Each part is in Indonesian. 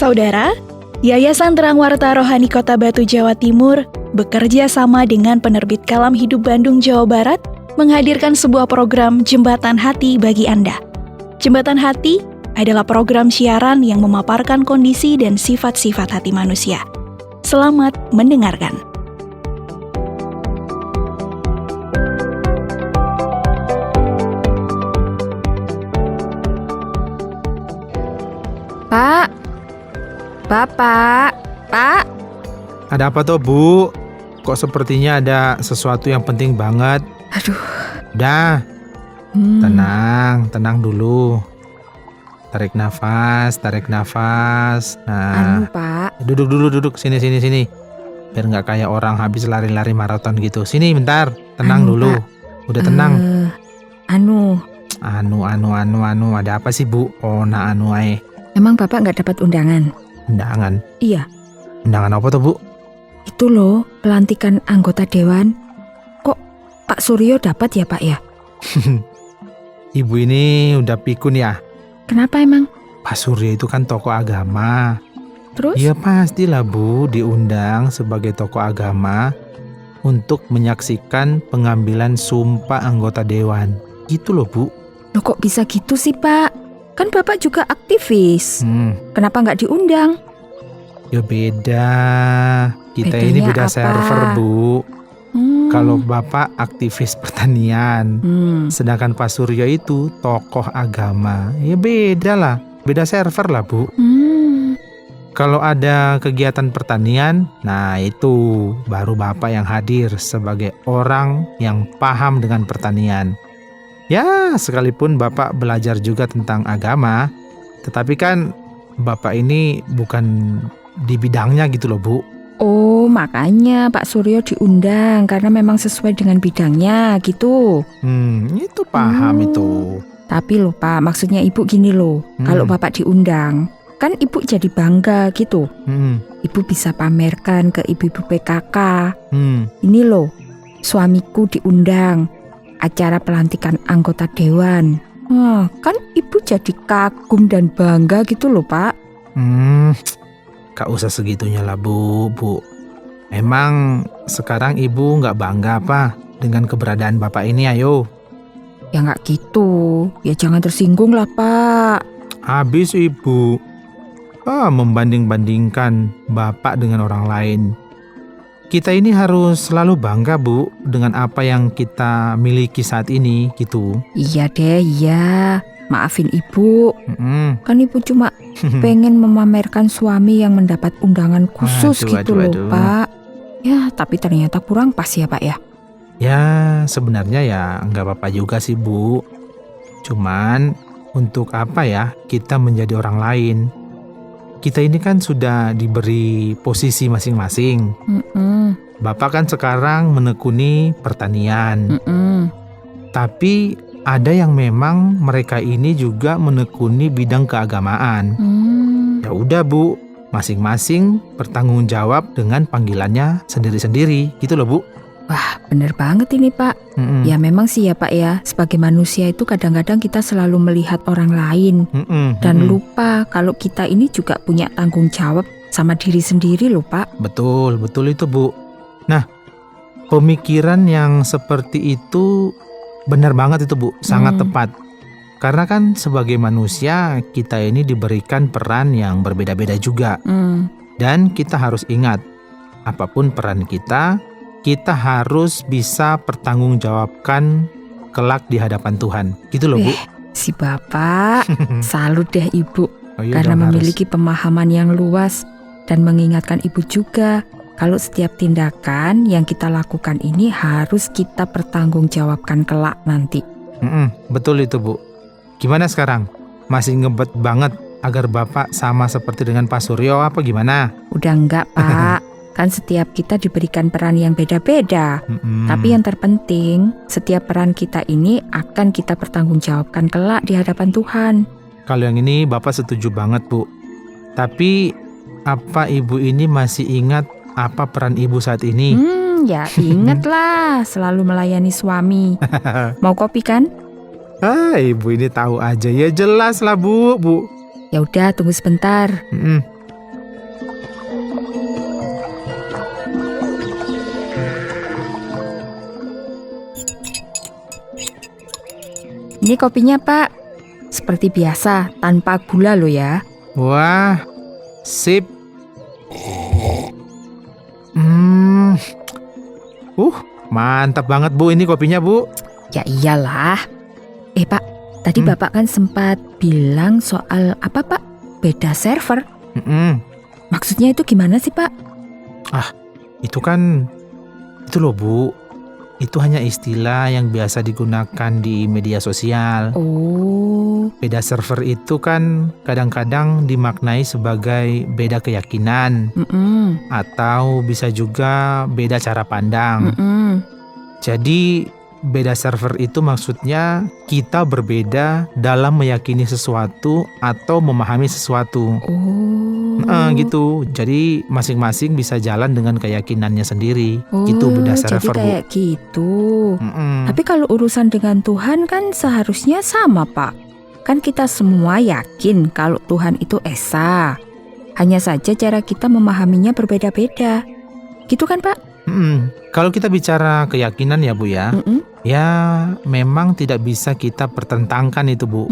Saudara, Yayasan Terang Warta Rohani Kota Batu, Jawa Timur bekerja sama dengan penerbit Kalam Hidup Bandung, Jawa Barat menghadirkan sebuah program Jembatan Hati bagi Anda. Jembatan Hati adalah program siaran yang memaparkan kondisi dan sifat-sifat hati manusia. Selamat mendengarkan. Pak, Bapak, Pak. Ada apa tuh, Bu? Kok sepertinya ada sesuatu yang penting banget? Aduh. Udah, tenang dulu. Tarik nafas. Nah, Pak. duduk. Sini. Biar nggak kayak orang habis lari-lari maraton gitu. Sini, bentar. Tenang dulu. Pak. Udah tenang. Anu. Ada apa sih, Bu? Oh, anu ae. Emang Bapak nggak dapat undangan? Undangan? Iya. Undangan apa tuh, Bu? Itu loh, pelantikan anggota dewan. Kok Pak Suryo dapat ya, Pak ya? Ibu ini udah pikun ya. Kenapa emang? Pak Suryo itu kan tokoh agama. Terus? Ya pastilah, Bu, diundang sebagai tokoh agama untuk menyaksikan pengambilan sumpah anggota dewan. Gitu loh, Bu. Loh kok bisa gitu sih, Pak? Kan Bapak juga aktivis. Kenapa nggak diundang? Ya beda. Kita Bedanya ini beda apa? server, Bu. Kalau Bapak aktivis pertanian, sedangkan Pak Suryo itu tokoh agama. Ya beda lah. Beda server lah, Bu. Kalau ada kegiatan pertanian, nah itu baru Bapak yang hadir sebagai orang yang paham dengan pertanian. Ya, sekalipun Bapak belajar juga tentang agama, tetapi kan Bapak ini bukan di bidangnya gitu loh, Bu. Oh, makanya Pak Suryo diundang karena memang sesuai dengan bidangnya gitu. Itu paham itu. Tapi loh Pak, maksudnya Ibu gini loh, kalau Bapak diundang, kan Ibu jadi bangga gitu. Ibu bisa pamerkan ke ibu-ibu PKK. Ini loh, suamiku diundang acara pelantikan anggota dewan. Wah, kan Ibu jadi kagum dan bangga gitu loh, Pak. Gak usah segitunya lah, Bu. Emang sekarang Ibu gak bangga apa dengan keberadaan Bapak ini, ayo? Ya gak gitu, ya jangan tersinggung lah, Pak. Habis Ibu membanding-bandingkan Bapak dengan orang lain. Kita ini harus selalu bangga, Bu, dengan apa yang kita miliki saat ini, gitu. Iya deh, iya. Maafin Ibu. Kan Ibu cuma pengen memamerkan suami yang mendapat undangan khusus loh, Pak. Ya, tapi ternyata kurang pas ya, Pak ya. Ya, sebenarnya ya nggak apa-apa juga sih, Bu. Cuman untuk apa ya kita menjadi orang lain? Kita ini kan sudah diberi posisi masing-masing. Bapak kan sekarang menekuni pertanian. Tapi ada yang memang mereka ini juga menekuni bidang keagamaan. Ya udah, Bu, masing-masing bertanggung jawab dengan panggilannya sendiri-sendiri. Gitu loh, Bu. Wah, bener banget ini, Pak. Ya memang sih ya, Pak ya. Sebagai manusia itu kadang-kadang kita selalu melihat orang lain dan lupa kalau kita ini juga punya tanggung jawab sama diri sendiri loh, Pak. Betul itu, Bu. Nah, pemikiran yang seperti itu benar banget itu, Bu. Sangat tepat. Karena kan sebagai manusia kita ini diberikan peran yang berbeda-beda juga. Dan kita harus ingat, apapun peran kita harus bisa pertanggungjawabkan kelak di hadapan Tuhan. Gitu loh, Bu. Si Bapak, salut deh Ibu. dong, Karena memiliki pemahaman yang luas dan mengingatkan Ibu juga kalau setiap tindakan yang kita lakukan ini harus kita pertanggungjawabkan kelak nanti. Betul itu, Bu. Gimana sekarang? Masih ngebet banget agar Bapak sama seperti dengan Pak Suryo apa gimana? Udah enggak, Pak. Kan setiap kita diberikan peran yang beda-beda. Tapi yang terpenting, setiap peran kita ini akan kita pertanggungjawabkan kelak di hadapan Tuhan. Kalau yang ini Bapak setuju banget, Bu. Tapi apa Ibu ini masih ingat apa peran Ibu saat ini? Ya ingat lah, selalu melayani suami. Mau kopi kan? Ibu ini tahu aja. Ya jelas lah, Bu. Ya udah, tunggu sebentar. Ini kopinya, Pak. Seperti biasa, tanpa gula loh ya. Wah, sip. Mantap banget Bu ini kopinya Bu. Ya iyalah. Pak, tadi Bapak kan sempat bilang soal apa, Pak? Beda server. Maksudnya itu gimana sih, Pak? Itu loh Bu. Itu hanya istilah yang biasa digunakan di media sosial. Oh. Beda server itu kan kadang-kadang dimaknai sebagai beda keyakinan. Atau bisa juga beda cara pandang. Jadi beda server itu maksudnya kita berbeda dalam meyakini sesuatu atau memahami sesuatu. Gitu. Jadi masing-masing bisa jalan dengan keyakinannya sendiri. Gitu beda server, jadi kayak Bu. gitu. Tapi kalau urusan dengan Tuhan kan seharusnya sama, Pak. Kan kita semua yakin kalau Tuhan itu esa. Hanya saja cara kita memahaminya berbeda-beda. Gitu kan, Pak? Kalau kita bicara keyakinan ya Bu ya, ya memang tidak bisa kita pertentangkan itu Bu.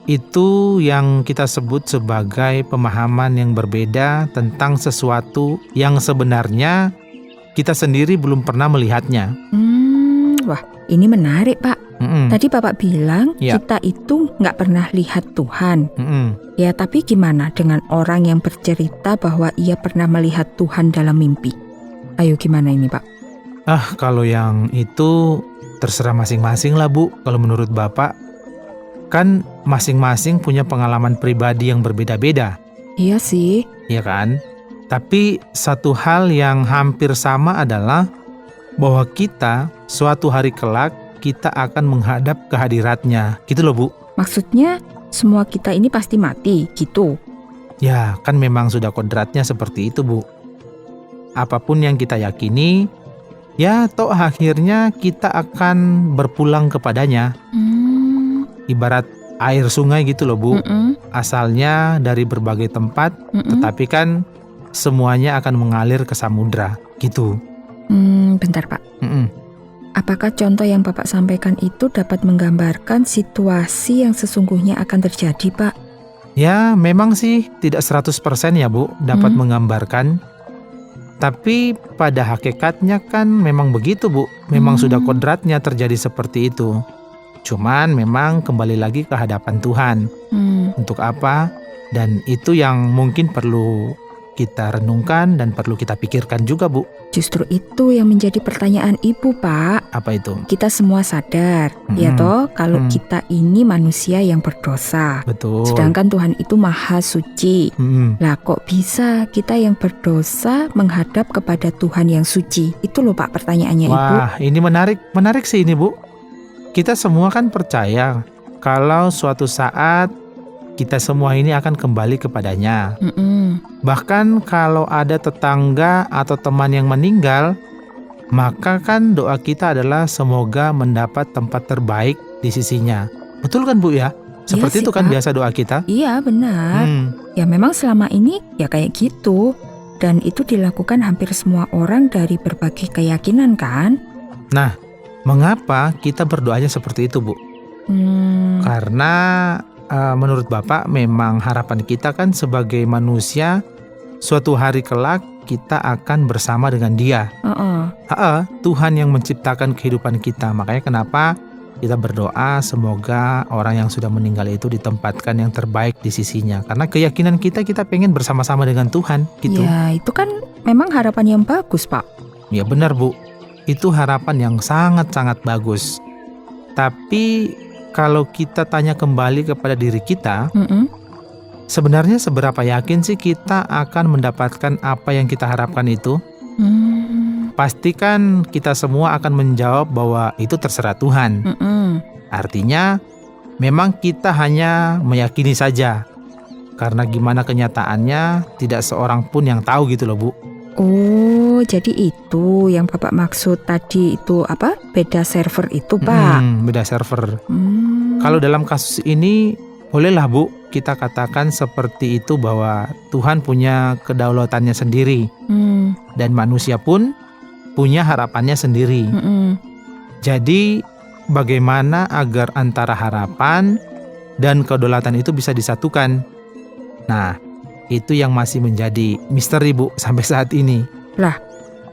Itu yang kita sebut sebagai pemahaman yang berbeda tentang sesuatu yang sebenarnya kita sendiri belum pernah melihatnya. Wah, ini menarik, Pak. Tadi Bapak bilang Ya. kita itu nggak pernah lihat Tuhan. Mm-mm. Ya, tapi gimana dengan orang yang bercerita bahwa ia pernah melihat Tuhan dalam mimpi? Ayo gimana ini, Pak? Kalau yang itu terserah masing-masing lah Bu. Kalau menurut Bapak, kan masing-masing punya pengalaman pribadi yang berbeda-beda, Iya sih. ya kan? Tapi satu hal yang hampir sama adalah bahwa kita suatu hari kelak kita akan menghadap kehadiratnya. Gitu loh Bu. Maksudnya semua kita ini pasti mati, gitu. Ya, kan memang sudah kodratnya seperti itu, Bu. Apapun yang kita yakini, ya toh akhirnya kita akan berpulang kepadanya. Ibarat air sungai gitu loh, Bu. Asalnya dari berbagai tempat, tetapi kan semuanya akan mengalir ke samudra, gitu. Bentar, Pak. Apakah contoh yang Bapak sampaikan itu dapat menggambarkan situasi yang sesungguhnya akan terjadi, Pak? Ya, memang sih tidak 100% ya, Bu, dapat menggambarkan. Tapi pada hakikatnya kan memang begitu, Bu. Memang sudah kodratnya terjadi seperti itu. Cuman memang kembali lagi ke hadapan Tuhan. Untuk apa? Dan itu yang mungkin perlu kita renungkan dan perlu kita pikirkan juga, Bu. Justru itu yang menjadi pertanyaan Ibu, Pak. Apa itu? Kita semua sadar, ya toh, kalau kita ini manusia yang berdosa. Betul. Sedangkan Tuhan itu maha suci. Lah kok bisa kita yang berdosa menghadap kepada Tuhan yang suci? Itu loh Pak pertanyaannya Ibu. Wah, ini menarik sih ini, Bu. Kita semua kan percaya kalau suatu saat kita semua ini akan kembali kepadanya. Bahkan kalau ada tetangga atau teman yang meninggal, maka kan doa kita adalah semoga mendapat tempat terbaik di sisinya. Betul kan Bu ya? Seperti Iya itu sih, kan Pak. biasa doa kita. Iya benar. Ya memang selama ini ya kayak gitu. Dan itu dilakukan hampir semua orang dari berbagai keyakinan kan? Nah, mengapa kita berdoanya seperti itu, Bu? Karena menurut Bapak memang harapan kita kan sebagai manusia suatu hari kelak kita akan bersama dengan Dia. Tuhan yang menciptakan kehidupan kita. Makanya kenapa kita berdoa semoga orang yang sudah meninggal itu ditempatkan yang terbaik di sisinya. Karena keyakinan kita pengen bersama-sama dengan Tuhan gitu. Ya itu kan memang harapan yang bagus Pak. Ya benar Bu, itu harapan yang sangat-sangat bagus. Tapi kalau kita tanya kembali kepada diri kita, sebenarnya seberapa yakin sih kita akan mendapatkan apa yang kita harapkan itu? Pastikan kita semua akan menjawab bahwa itu terserah Tuhan. Artinya memang kita hanya meyakini saja. Karena gimana kenyataannya tidak seorang pun yang tahu gitu loh Bu. Oh, jadi itu yang Bapak maksud tadi itu apa? Beda server itu, Pak. Beda server. Kalau dalam kasus ini, bolehlah Bu, kita katakan seperti itu bahwa Tuhan punya kedaulatannya sendiri. Dan manusia pun punya harapannya sendiri. Jadi, bagaimana agar antara harapan dan kedaulatan itu bisa disatukan. Nah, itu yang masih menjadi misteri, Bu, sampai saat ini. Lah,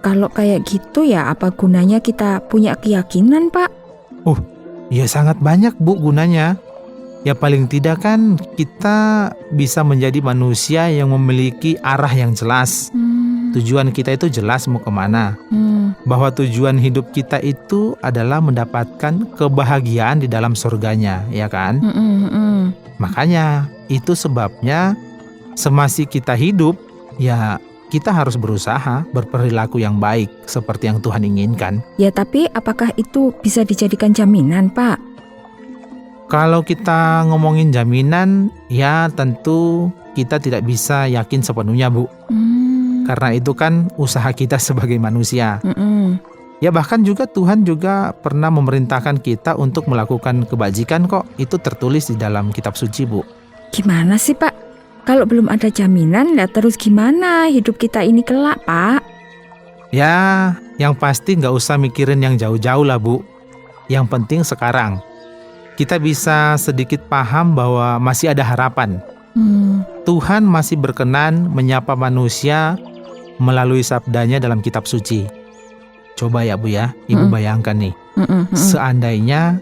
kalau kayak gitu ya apa gunanya kita punya keyakinan, Pak? Ya sangat banyak, Bu, gunanya. Ya paling tidak kan kita bisa menjadi manusia yang memiliki arah yang jelas. Tujuan kita itu jelas mau kemana. Bahwa tujuan hidup kita itu adalah mendapatkan kebahagiaan di dalam surganya, ya kan? Makanya itu sebabnya semasih kita hidup, ya kita harus berusaha berperilaku yang baik seperti yang Tuhan inginkan. Ya tapi apakah itu bisa dijadikan jaminan, Pak? Kalau kita ngomongin jaminan, ya tentu kita tidak bisa yakin sepenuhnya, Bu. Karena itu kan usaha kita sebagai manusia. Ya bahkan juga Tuhan juga pernah memerintahkan kita untuk melakukan kebajikan kok. Itu tertulis di dalam kitab suci, Bu. Gimana sih, Pak? Kalau belum ada jaminan, lah terus gimana hidup kita ini kelak, Pak? Ya, yang pasti nggak usah mikirin yang jauh-jauh lah, Bu. Yang penting sekarang kita bisa sedikit paham bahwa masih ada harapan. Tuhan masih berkenan menyapa manusia melalui sabdanya dalam kitab suci. Coba ya, Bu ya, Ibu bayangkan nih. Seandainya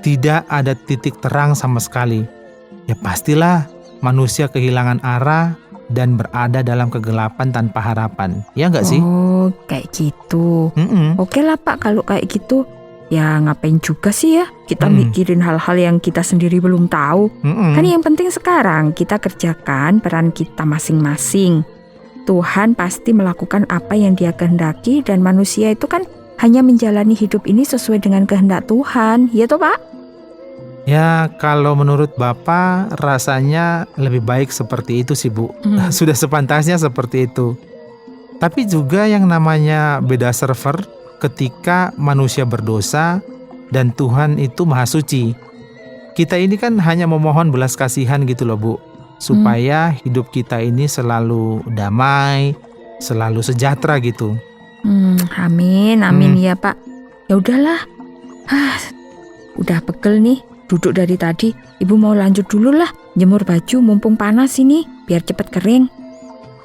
tidak ada titik terang sama sekali, ya pastilah manusia kehilangan arah dan berada dalam kegelapan tanpa harapan. Ya nggak sih? Oh, kayak gitu. Oke lah, Pak, kalau kayak gitu. Ya ngapain juga sih ya kita mikirin hal-hal yang kita sendiri belum tahu. Kan yang penting sekarang kita kerjakan peran kita masing-masing. Tuhan pasti melakukan apa yang Dia kehendaki dan manusia itu kan hanya menjalani hidup ini sesuai dengan kehendak Tuhan. Ya toh, Pak? Ya kalau menurut Bapak rasanya lebih baik seperti itu sih, Bu. Sudah sepantasnya seperti itu. Tapi juga yang namanya beda server ketika manusia berdosa dan Tuhan itu maha suci. Kita ini kan hanya memohon belas kasihan gitu loh, Bu, supaya hidup kita ini selalu damai, selalu sejahtera gitu. Amin ya, Pak. Ya udahlah. Udah pegel nih duduk dari tadi. Ibu mau lanjut dulu lah jemur baju mumpung panas ini biar cepet kering.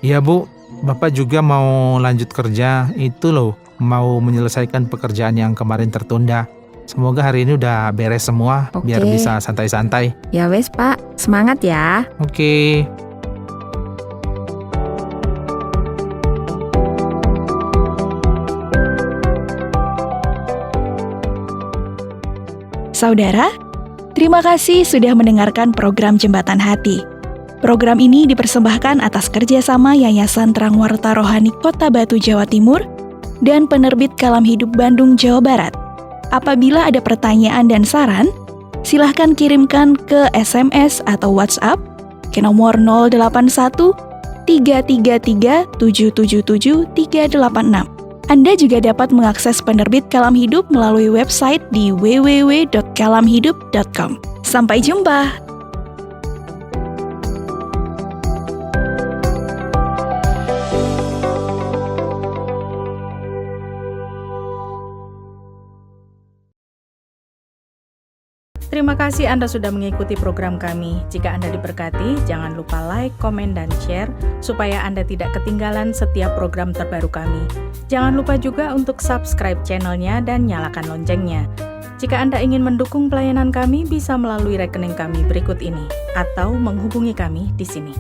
Iya, Bu, Bapak juga mau lanjut kerja itu loh. Mau menyelesaikan pekerjaan yang kemarin tertunda. Semoga hari ini udah beres semua. Biar bisa santai-santai. Ya wes, Pak, semangat ya. Oke. Saudara, terima kasih sudah mendengarkan program Jembatan Hati. Program ini dipersembahkan atas kerjasama Yayasan Terang Warta Rohani Kota Batu, Jawa Timur, dan Penerbit Kalam Hidup Bandung, Jawa Barat. Apabila ada pertanyaan dan saran, silahkan kirimkan ke SMS atau WhatsApp ke nomor 081 333 777 386. Anda juga dapat mengakses Penerbit Kalam Hidup melalui website di www.kalamhidup.com. Sampai jumpa! Terima kasih Anda sudah mengikuti program kami. Jika Anda diberkati, jangan lupa like, komen, dan share supaya Anda tidak ketinggalan setiap program terbaru kami. Jangan lupa juga untuk subscribe channelnya dan nyalakan loncengnya. Jika Anda ingin mendukung pelayanan kami, bisa melalui rekening kami berikut ini atau menghubungi kami di sini.